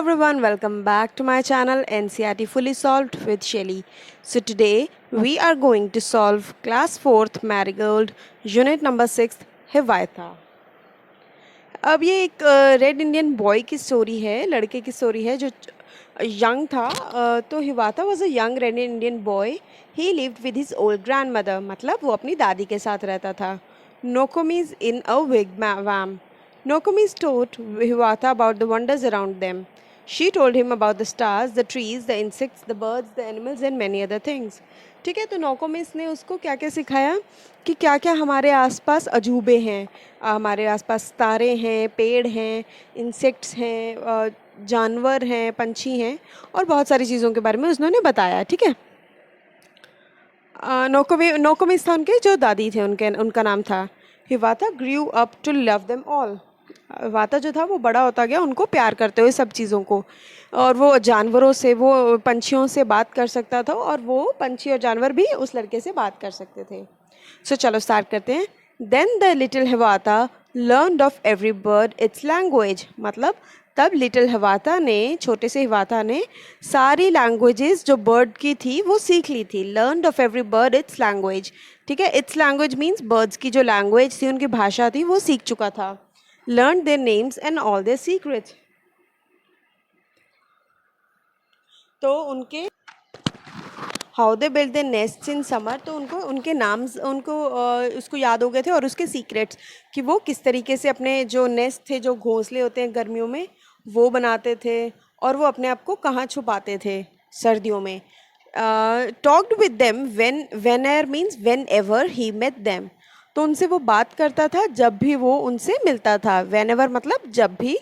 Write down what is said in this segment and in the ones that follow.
everyone, welcome back to my channel NCRT Fully Solved with Shelly. So today we are going to solve class 4th Marigold unit number 6 हिवायता। अब ये एक red Indian boy की story है, लड़के की story है जो young था। तो Hiawatha was a young red Indian boy. He lived with his old grandmother, मतलब वो अपनी दादी के साथ रहता था। नोकोमीज इन अ विगवैम। Nokomis told Hiwata about the wonders around them. She told him about the stars, the trees, the insects, the birds, the animals and many other things. ठीक है, तो नोकोमिस ने उसको क्या क्या सिखाया कि क्या क्या हमारे आसपास अजूबे हैं। हमारे आसपास तारे हैं, पेड़ हैं, इंसेक्ट्स हैं, जानवर हैं, पंछी हैं और बहुत सारी चीज़ों के बारे में उन्होंने बताया। ठीक है, नोकोमिस था उनके जो दादी थे, उनका नाम था। Hiawatha grew up to love them all. वाता जो था वो बड़ा होता गया उनको प्यार करते हुए सब चीज़ों को, और वो जानवरों से, वो पंछियों से बात कर सकता था और वो पंछी और जानवर भी उस लड़के से बात कर सकते थे। सो चलो स्टार्ट करते हैं। Then the little Hiawatha learned of every bird its language. मतलब तब लिटिल हिवाता ने, छोटे से हिवाता ने सारी लैंग्वेजेस जो बर्ड की थी वो सीख ली थी। Learned of every bird its language. ठीक है, इट्स लैंग्वेज मीन्स बर्ड्स की जो लैंग्वेज थी, उनकी भाषा थी, वो सीख चुका था। Learned their names and all their secrets. तो उनके how they build their nests in summer, तो उनको उनके नाम उसको याद हो गए थे, और उसके सीक्रेट्स कि वो किस तरीके से अपने जो नेस्ट थे, जो घोंसले होते हैं गर्मियों में, वो बनाते थे और वो अपने आप को कहाँ छुपाते थे सर्दियों में। Talked with them whenever means whenever he met them. तो उनसे वो बात करता था जब भी वो उनसे मिलता था। वेन एवर मतलब जब भी,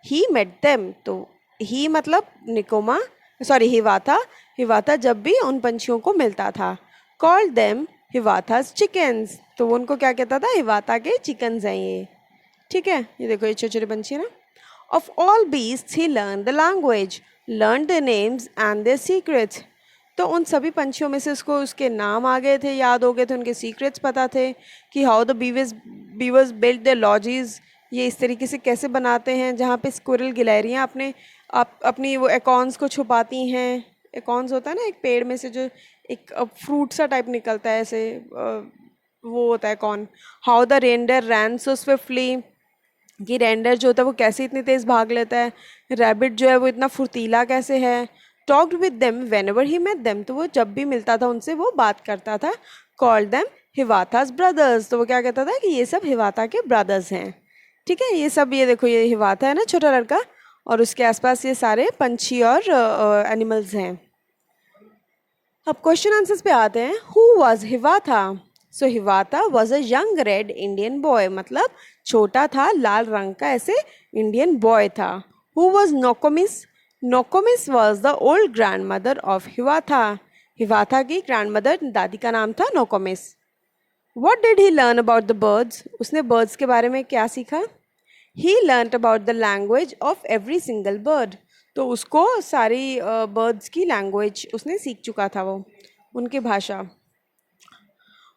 ही मेट देम तो ही मतलब निकोमा, सॉरी हिवाता, हिवाता जब भी उन पंछियों को मिलता था। कॉल्ड देम हिवातास चिकन्स, तो वो उनको क्या कहता था, हिवाता के चिकन्स हैं ये। ठीक है, ये देखो ये छोटे छोटे पंछी है ना। Of all beasts he learn the language, learn the names and their secrets. तो उन सभी पंछियों में से उसको उसके नाम आ गए थे, याद हो गए थे, उनके सीक्रेट्स पता थे कि how the beavers build their lodges, ये इस तरीके से कैसे बनाते हैं जहाँ पे स्क्विरल गिलहरियाँ अपनी वो एकॉन्स को छुपाती हैं। एकॉन्स होता है ना, एक पेड़ में से जो एक फ्रूट सा टाइप निकलता है ऐसे, वो होता है corn. How the reindeer ran so swiftly, कि रेंडर जो होता है वो कैसे इतनी तेज़ भाग लेता है। रैबिट जो है वो इतना फुर्तीला कैसे है। Talked with them whenever he met them, तो वो जब भी मिलता था उनसे वो बात करता था। कॉल्ड देम हिवातास ब्रदर्स, तो वो क्या कहता था कि ये सब हिवाता के ब्रदर्स हैं। ठीक है, ये सब, ये देखो ये हिवाता है ना छोटा लड़का, और उसके आसपास ये सारे पंछी और एनिमल्स हैं। अब क्वेश्चन आंसर्स पे आते हैं। Who was Hiawatha? So Hiawatha was a young red Indian boy, मतलब छोटा था, लाल रंग का ऐसे इंडियन बॉय था। Who was Nokomis? Nokomis was the old grandmother of Hiawatha. Hiawatha की ग्रैंड मदर, दादी का नाम था Nokomis. What did he learn about the birds? उसने बर्ड्स के बारे में क्या सीखा? He learn about the language of every single bird, तो उसको सारी बर्ड्स की लैंग्वेज उसने सीख चुका था, वो उनकी भाषा।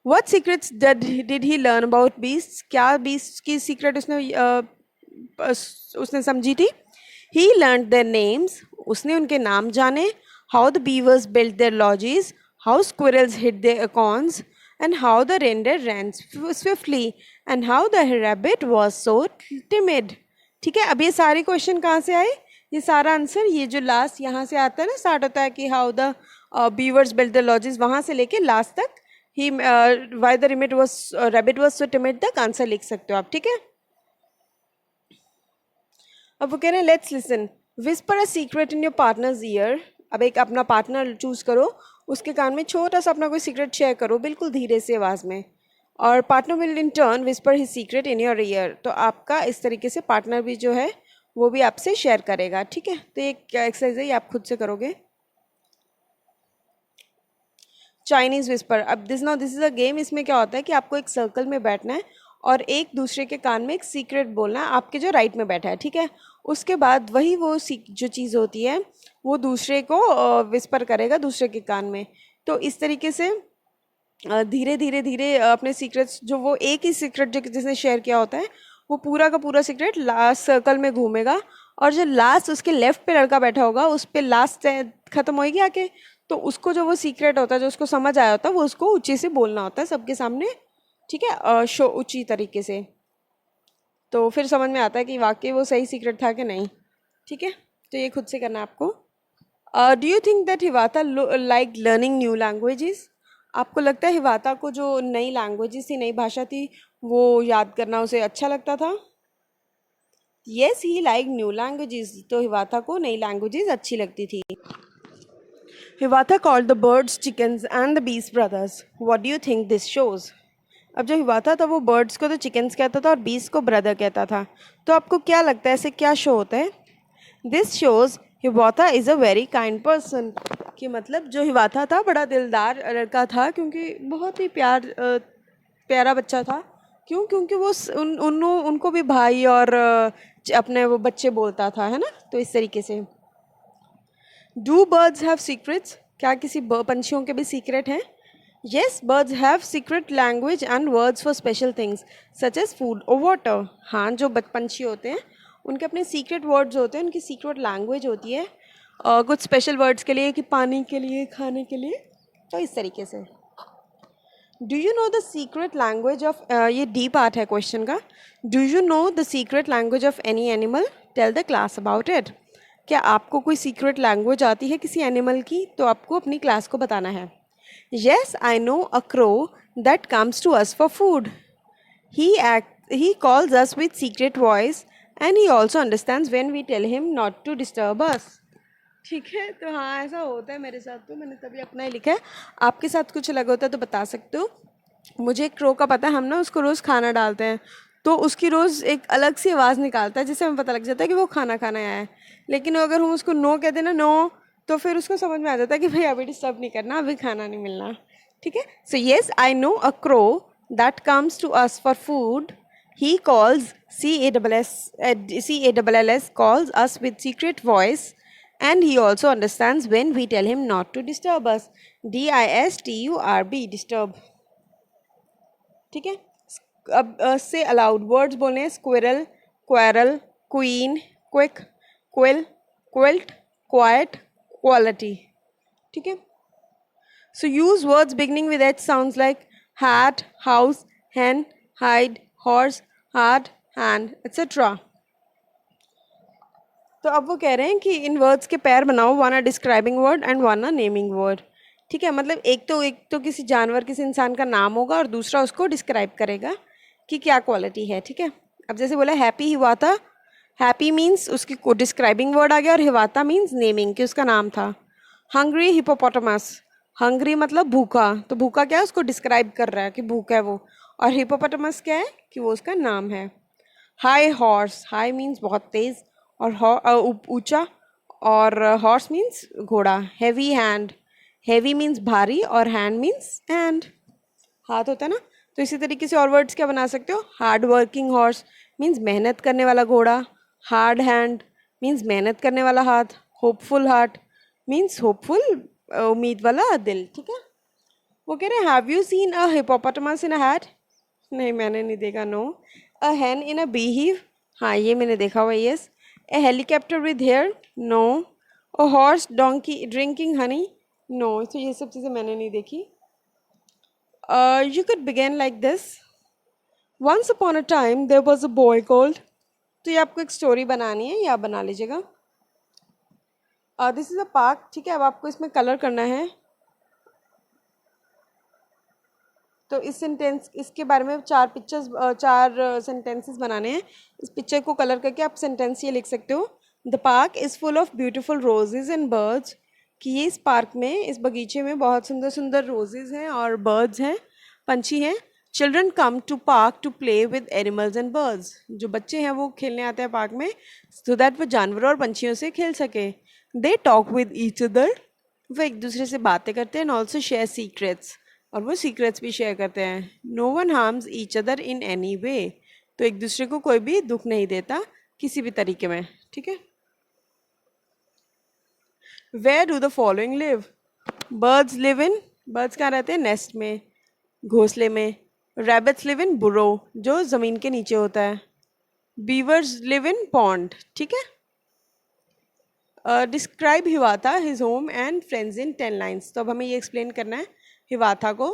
What secrets did he learn about beasts? क्या beasts की secret उसने समझी थी? He learned their names, उसने उनके नाम जाने। How the beavers built their lodges, how squirrels hid their acorns, and how the reindeer ran swiftly, and how the rabbit was so timid. ठीक है, अब ये सारे क्वेश्चन कहाँ से आए? ये सारा आंसर ये जो लास्ट यहाँ से आता है ना, स्टार्ट होता है कि how the beavers build the lodges, वहाँ से लेके लास्ट तक ही why the rabbit was so timid तक आंसर लिख सकते हो आप। ठीक है, अब वो कह रहे हैं let's listen. Whisper a secret in your partners year. अब एक अपना पार्टनर चूज करो, उसके कान में छोटा सा अपना कोई सीक्रेट शेयर करो, बिल्कुल धीरे से आवाज़ में, और partner will in turn whisper his secret in your year. तो आपका इस तरीके से पार्टनर भी जो है वो भी आपसे शेयर करेगा। ठीक है, तो ये क्या एक्सरसाइज है, ये आप खुद से करोगे। Chinese whisper. अब दिस इज़ अ गेम। इसमें क्या होता है कि आपको एक सर्कल में बैठना है और एक दूसरे के कान में एक सीक्रेट बोलना है, आपके जो राइट में बैठा है। ठीक है, उसके बाद वही वो जो चीज़ होती है वो दूसरे को विस्पर करेगा दूसरे के कान में। तो इस तरीके से धीरे धीरे धीरे अपने सीक्रेट्स, जो वो एक ही सीक्रेट जो जिसने शेयर किया होता है, वो पूरा का पूरा सीक्रेट लास्ट सर्कल में घूमेगा और जो लास्ट उसके लेफ्ट पे लड़का बैठा होगा उस पे लास्ट खत्म होएगी आके, तो उसको जो वो सीक्रेट होता है जो उसको समझ आया होता है वो उसको ऊंचे से बोलना होता है सबके सामने, ठीक है, शो ऊंची तरीके से। तो फिर समझ में आता है कि वाकई वो सही सीक्रेट था कि नहीं, ठीक है। तो ये खुद से करना है आपको। Do you think that Hiawatha like learning new languages? आपको लगता है हिवाता को जो नई लैंग्वेजेस थी, नई भाषा थी, वो याद करना उसे अच्छा लगता था? Yes, he like new languages. तो हिवाता को नई लैंग्वेजेस अच्छी लगती थी। Hiawatha called the birds chickens and the bees brothers. What do you think this shows? अब जो हिवाता था वो बर्ड्स को तो चिकन्स कहता था और बीस को ब्रदर कहता था। तो आपको क्या लगता है ऐसे क्या शो होता है? This shows Hiawatha is a very kind person. कि मतलब जो हिवाता था बड़ा दिलदार लड़का था, क्योंकि बहुत ही प्यारा बच्चा था। क्यों? क्योंकि वो उनको भी भाई और अपने वो बच्चे बोलता था, है ना। तो इस तरीके से। Do birds have secrets? क्या किसी पंछियों के भी सीक्रेट हैं? Yes, birds have secret language and words for special things such as food और वाटर। हाँ, जो पंछी होते हैं उनके अपने सीक्रेट वर्ड्स होते हैं, उनकी सीक्रेट लैंग्वेज होती है कुछ स्पेशल वर्ड्स के लिए, कि पानी के लिए, खाने के लिए। तो इस तरीके से। Do you know the secret language of, ये डी पार्ट है क्वेश्चन का। Do you know the secret language of any animal? Tell the class about it. क्या आपको कोई सीक्रेट लैंग्वेज आती है किसी एनिमल की? तो आपको अपनी क्लास को बताना है। Yes, I know a crow that comes to us for food. He calls us with secret voice and he also understands when we tell him not to disturb us. ठीक है, तो हाँ ऐसा होता है मेरे साथ, तो मैंने तभी अपना ही लिखा है। आपके साथ कुछ अलग होता है तो बता सकते हो। मुझे एक क्रो का पता है, हम ना उसको रोज़ खाना डालते हैं, तो उसकी रोज़ एक अलग सी आवाज़ निकालता है जिससे हमें पता लग जाता है कि वो खाना खाना आया है। लेकिन अगर हम उसको नो कहते ना, नो, तो फिर उसको समझ में आ जाता है कि भाई अभी डिस्टर्ब नहीं करना, अभी खाना नहीं मिलना, ठीक है। So yes, I know a crow that comes to us for food. He calls CALLS calls us with secret voice, and he also understands when we tell him not to disturb us. DISTURB, disturb, ठीक है। अब से allowed words बोलने हैं। Squirrel, quarrel, queen, quick, quill, quilt, quite, quality, ठीक है। So use words beginning with H sounds like hat, house, hen, hide, horse, heart, hand, etc. तो अब वो कह रहे हैं कि इन वर्ड्स के पैर बनाओ, one a describing word and one a naming word, ठीक है। मतलब एक तो किसी जानवर, किसी इंसान का नाम होगा और दूसरा उसको डिस्क्राइब करेगा कि क्या क्वालिटी है, ठीक है। अब जैसे बोला हैप्पी हिवाता, हैप्पी मीन्स उसकी को डिस्क्राइबिंग वर्ड आ गया, और हिवाता मीन्स नेमिंग, कि उसका नाम था। हंग्री हिपोपोटामस, हंग्री मतलब भूखा, तो भूखा क्या है, उसको डिस्क्राइब कर रहा है कि भूखा है वो। और हिपोपोटामस क्या है, कि वो उसका नाम है। हाई हॉर्स, हाई मीन्स बहुत तेज़ और ऊंचा, और हॉर्स मीन्स घोड़ा। हैवी हैंड, हैवी मीन्स भारी और हैंड मीन्स हैंड, हाथ होता है ना। तो इसी तरीके से और वर्ड्स क्या बना सकते हो। हार्ड वर्किंग हॉर्स मीन्स मेहनत करने वाला घोड़ा। हार्ड हैंड मीन्स मेहनत करने वाला हाथ। होपफुल हार्ट मीन्स होपफुल, उम्मीद वाला दिल, ठीक है। वो कह रहे हैं have you seen a hippopotamus in a hat? नहीं, मैंने नहीं देखा, no. A hen in a beehive, हाँ ये मैंने देखा हुआ, yes. A helicopter with hair, no. A horse donkey drinking honey, no. तो ये सब चीज़ें मैंने नहीं देखी। You could begin like this. Once upon a time there was a boy called. तो ये आपको एक स्टोरी बनानी है, या बना लीजिएगा। दिस इज़ अ पार्क, ठीक है। अब आपको इसमें कलर करना है। तो इस सेंटेंस, इसके बारे में चार सेंटेंसेस बनाने हैं। इस पिक्चर को कलर करके आप सेंटेंस ये लिख सकते हो। The park is full of beautiful roses and birds. कि ये इस पार्क में, इस बगीचे में बहुत सुंदर सुंदर रोजेज हैं और बर्ड्स हैं, पंछी हैं। Children come to park to play with animals and birds. जो बच्चे हैं वो खेलने आते हैं पार्क में, सो दैट वो जानवरों और पंछियों से खेल सके। They talk with each other, वो एक दूसरे से बातें करते हैं। एंड ऑल्सो शेयर सीक्रेट्स, और वो सीक्रेट्स भी शेयर करते हैं। No one harms each other in any way, तो एक दूसरे को कोई भी दुख नहीं देता किसी भी तरीके में, ठीक है। Where do the following live? Birds live in, birds कहाँ रहते हैं, नेस्ट में, घोंसले में। रैबिट्स लिव इन बुरो, जो ज़मीन के नीचे होता है। बीवर्स लिव इन पॉन्ड, ठीक है। Describe Hiawatha his home and friends in 10 lines. तो अब हमें ये एक्सप्लेन करना है हिवाता को।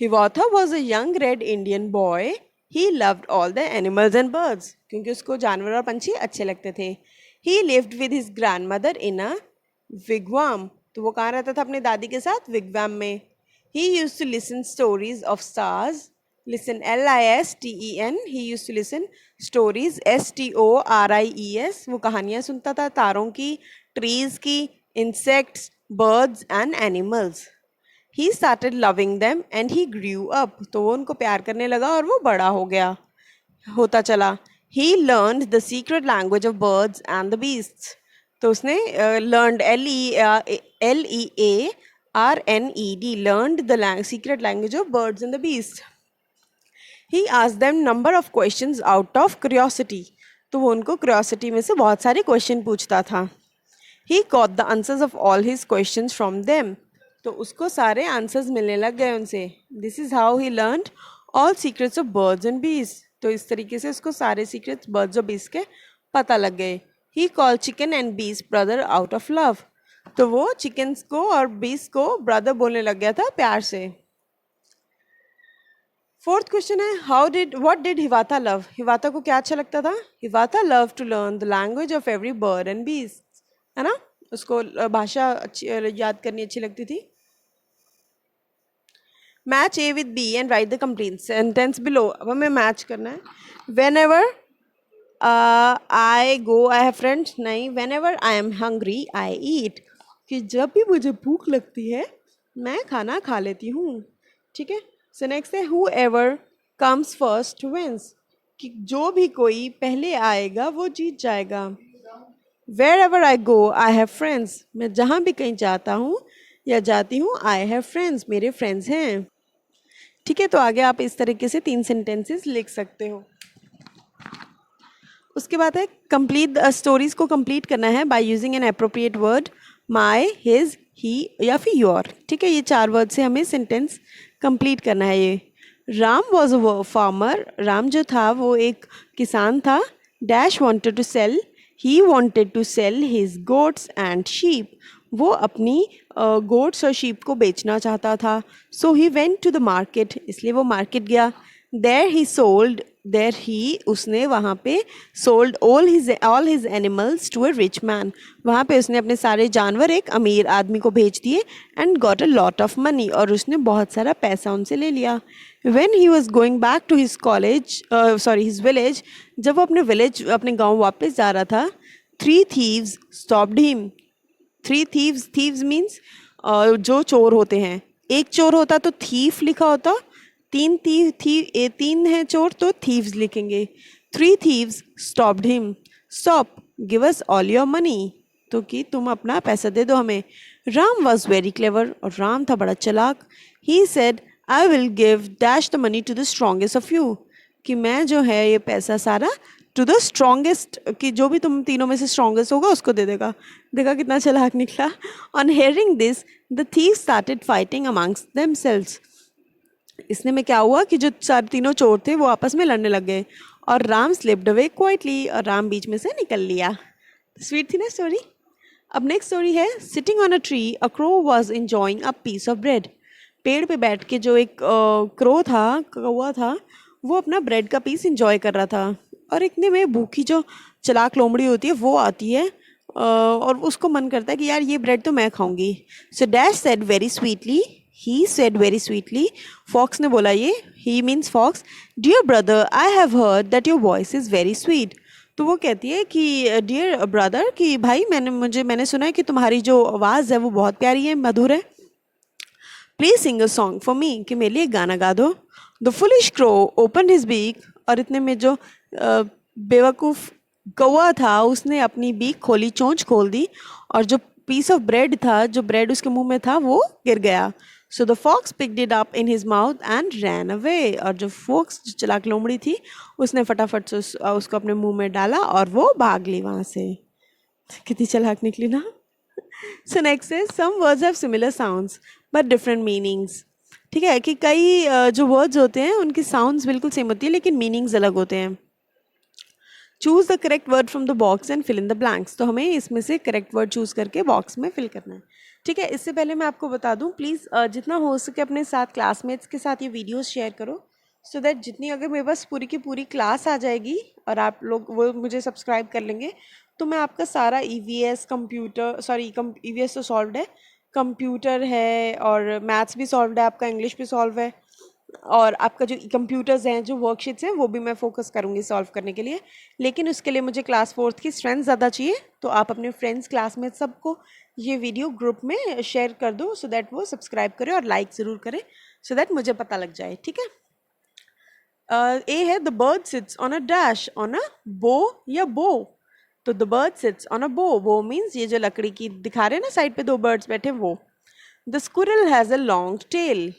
Hiawatha was a young red Indian boy. He loved all the animals and birds, क्योंकि उसको जानवर और पंछी अच्छे लगते थे। He lived with his grandmother in a wigwam. तो वो कहाँ रहता था? अपने दादी के साथ विगवाम में। He used to listen stories of stars. Listen LISTEN। He used to listen stories STORIES। वो कहानियाँ सुनता था तारों की, ट्रीज की, insects, birds and animals. He started loving them and he grew up. तो वो उनको प्यार करने लगा और वो बड़ा हो गया, होता चला। He learned the secret language of birds and the beasts. तो उसने learned LEARNED learned the secret language of birds and the beast. He asked them number of questions out of curiosity. तो वो उनको क्यूरियोसिटी में से बहुत सारे question पूछता था। He got the answers of all his questions from them. तो उसको सारे आंसर्स मिलने लग गए उनसे। This is how he learned all secrets of birds and बीज। तो इस तरीके से उसको सारे सीक्रेट्स बर्ड्स और बीज के पता लग गए। ही कॉल चिकन एंड बीज ब्रदर आउट ऑफ लव। तो वो चिकन्स को और बीज को ब्रदर बोलने लग गया था प्यार से। फोर्थ क्वेश्चन है what did Hiawatha love. Hiawatha को क्या अच्छा लगता था? Hiawatha love to learn the language of every bird and bees, है ना। उसको भाषा अच्छी याद करनी अच्छी लगती थी। Match A with B and write the complete sentence below. अब हमें मैच करना है। Whenever I go I have friends, नहीं, whenever I am hungry I eat. कि जब भी मुझे भूख लगती है मैं खाना खा लेती हूँ, ठीक है। सो नेक्स्ट है whoever comes first wins. कि जो भी कोई पहले आएगा वो जीत जाएगा। Wherever I go I have friends. मैं जहाँ भी कहीं जाता हूँ या जाती हूँ आई हैव फ्रेंड्स, मेरे फ्रेंड्स हैं, ठीक है। तो आगे आप इस तरीके से 3 सेंटेंसेस लिख सकते हो। उसके बाद है कंप्लीट स्टोरीज को कंप्लीट करना है by using an appropriate word, my, his, he या फिर योर, ठीक है। ये 4 वर्ड से हमें सेंटेंस कंप्लीट करना है। ये Ram was a farmer. Ram जो था वो एक किसान था। Dash wanted to sell. He wanted to sell his goats and sheep. वो अपनी गोट्स और शीप को बेचना चाहता था। So he went to the market, इसलिए वो मार्केट गया। उसने वहाँ पे sold all his animals to a rich man. वहाँ पे उसने अपने सारे जानवर एक अमीर आदमी को भेज दिए। And got a lot of money, और उसने बहुत सारा पैसा उनसे ले लिया। When he was going back to his village, जब वो अपने गाँव वापस जा रहा था, 3 thieves stopped him। 3 thieves means जो चोर होते हैं। एक चोर होता तो थीफ लिखा होता, 3 है चोर तो थीव्स लिखेंगे। 3 thieves stopped him। Stop, give us all your money. तो कि तुम अपना पैसा दे दो हमें। राम वॉज वेरी क्लेवर, और राम था बड़ा चालाक। He said I will give dash the money to the strongest of you. कि मैं जो है ये पैसा सारा टू द स्ट्रॉन्गेस्ट, कि जो भी तुम तीनों में से स्ट्रॉन्गेस्ट होगा उसको दे देगा। देखा कितना चालाक निकला। On hearing this the thieves started fighting amongst themselves. इसने में क्या हुआ कि जो तीनों चोर थे वो आपस में लड़ने लग गए। और राम स्लिप्ड अवे क्वाइटली, और राम बीच में से निकल लिया। स्वीट थी ना स्टोरी। अब नेक्स्ट स्टोरी है sitting on a tree a crow was enjoying a piece of bread. पेड़ पे बैठ के जो एक कौवा था, वो अपना ब्रेड का पीस इंजॉय कर रहा था। और इतने में भूखी जो चालाक लोमड़ी होती है वो आती है, और उसको मन करता है कि यार ये ब्रेड तो मैं खाऊंगी। So dash said very sweetly, he said very sweetly, fox ने बोला ये, he means fox, dear brother I have heard that your voice is very sweet. तो वो कहती है कि डियर ब्रदर, कि भाई मैंने सुना है कि तुम्हारी जो आवाज़ है वो बहुत प्यारी है, मधुर है। Please sing a song for me, कि मेरे लिए गाना गा दो। The foolish crow open his beak, और इतने में जो बेवकूफ़ कौवा था उसने अपनी बीक खोली, चोंच खोल दी, और जो पीस ऑफ ब्रेड था, जो ब्रेड उसके मुंह में था, वो गिर गया। So the fox picked it up in his mouth and ran away. और जो फॉक्स जो चालाक लोमड़ी थी उसने फटाफट से उसको अपने मुंह में डाला और वो भाग ली वहाँ से। कितनी चालाक निकली ना। सो नेक्स्ट है some words have similar sounds but different meanings. ठीक है, कि कई जो वर्ड्स होते हैं उनकी साउंड्स बिल्कुल सेम होती है लेकिन मीनिंग्स अलग होते हैं। Choose the correct word from the box and fill in the blanks. तो हमें इसमें से करेक्ट वर्ड चूज़ करके बॉक्स में फिल करना है। ठीक है, इससे पहले मैं आपको बता दूं, प्लीज़ जितना हो सके अपने साथ क्लासमेट्स के साथ ये वीडियोस शेयर करो, सो दैट जितनी अगर मेरे पास पूरी की पूरी क्लास आ जाएगी और आप लोग वो मुझे सब्सक्राइब कर लेंगे, तो मैं आपका सारा EVS कंप्यूटर, सॉरी EVS तो सॉल्व है, कंप्यूटर है और मैथ्स भी सॉल्व है, आपका इंग्लिश भी सॉल्व है, और आपका जो कंप्यूटर्स हैं, जो वर्कशीट्स हैं, वो भी मैं फोकस करूँगी सॉल्व करने के लिए। लेकिन उसके लिए मुझे क्लास 4th की स्ट्रेंथ ज़्यादा चाहिए, तो आप अपने फ्रेंड्स क्लासमेट सबको ये वीडियो ग्रुप में शेयर कर दो, सो दैट वो सब्सक्राइब करें और लाइक ज़रूर करें, सो दैट मुझे पता लग जाए। ठीक है, ए है the bird seats on a dash, on a बो या बो। तो द बर्ड सिट्स ऑन अ बो मीन्स ये जो लकड़ी की दिखा रहे हैं ना साइड पे दो बर्ड्स बैठे, वो। The squirrel has a long tail.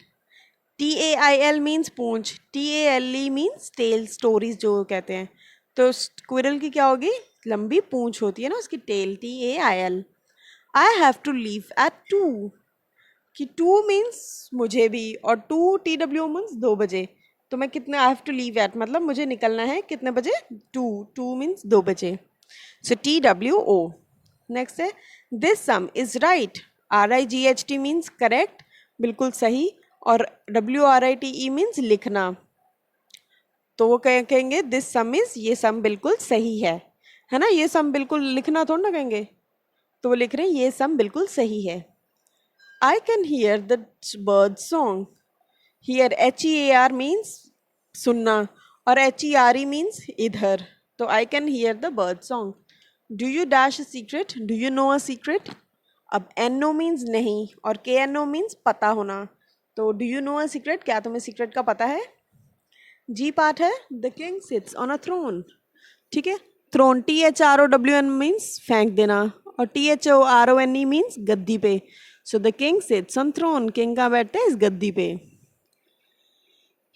TAIL means Poonch, TALE means tell, stories जो कहते हैं। तो स्क्विरल की क्या होगी, लंबी पूंछ होती है ना उसकी, tail, TAIL। I have to leave at 2, कि 2 मीन्स मुझे भी, और 2 TW मीन्स 2 बजे। तो मैं कितने, I have to leave at मतलब मुझे निकलना है कितने बजे, 2 मीन्स 2 बजे। सो TWO। नेक्स्ट है this some is right, RIGHT means correct, बिल्कुल सही, और WRITE मीन्स लिखना। तो वो कहेंगे दिस सम इज, ये सम बिल्कुल सही है ना, ये सम बिल्कुल लिखना थोड़ा ना कहेंगे, तो वो लिख रहे हैं ये सम बिल्कुल सही है। I can hear the bird song. Hear HEAR means सुनना, और HERE मीन्स इधर। तो I can hear the bird song. Do you dash a secret, do you know a secret. अब NO मीन्स नहीं, और KNO मीन्स पता होना। तो do you know a secret, क्या तुम्हें सीक्रेट का पता है। G पार्ट है the king sits on a throne. ठीक है, थ्रोन THROWN मीन्स फेंक देना, और THORONE मीन्स गद्दी पे। So the king sits on throne, king कहाँ बैठते हैं, इस गद्दी पे।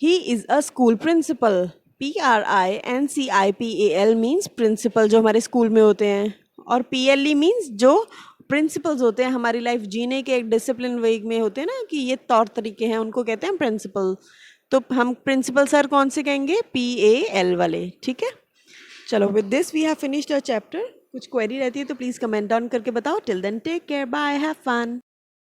He is a school principal, PRINCIPAL means principal जो हमारे स्कूल में होते हैं, और PLE मीन्स जो प्रिंसिपल्स होते हैं हमारी लाइफ जीने के एक डिसिप्लिन वे में होते हैं ना, कि ये तौर तरीके हैं, उनको कहते हैं प्रिंसिपल। तो हम प्रिंसिपल सर कौन से कहेंगे, PAL वाले। ठीक है, चलो with this we have finished our chapter. कुछ क्वेरी रहती है तो प्लीज़ कमेंट डाउन करके बताओ। Till then take care, bye, have fun.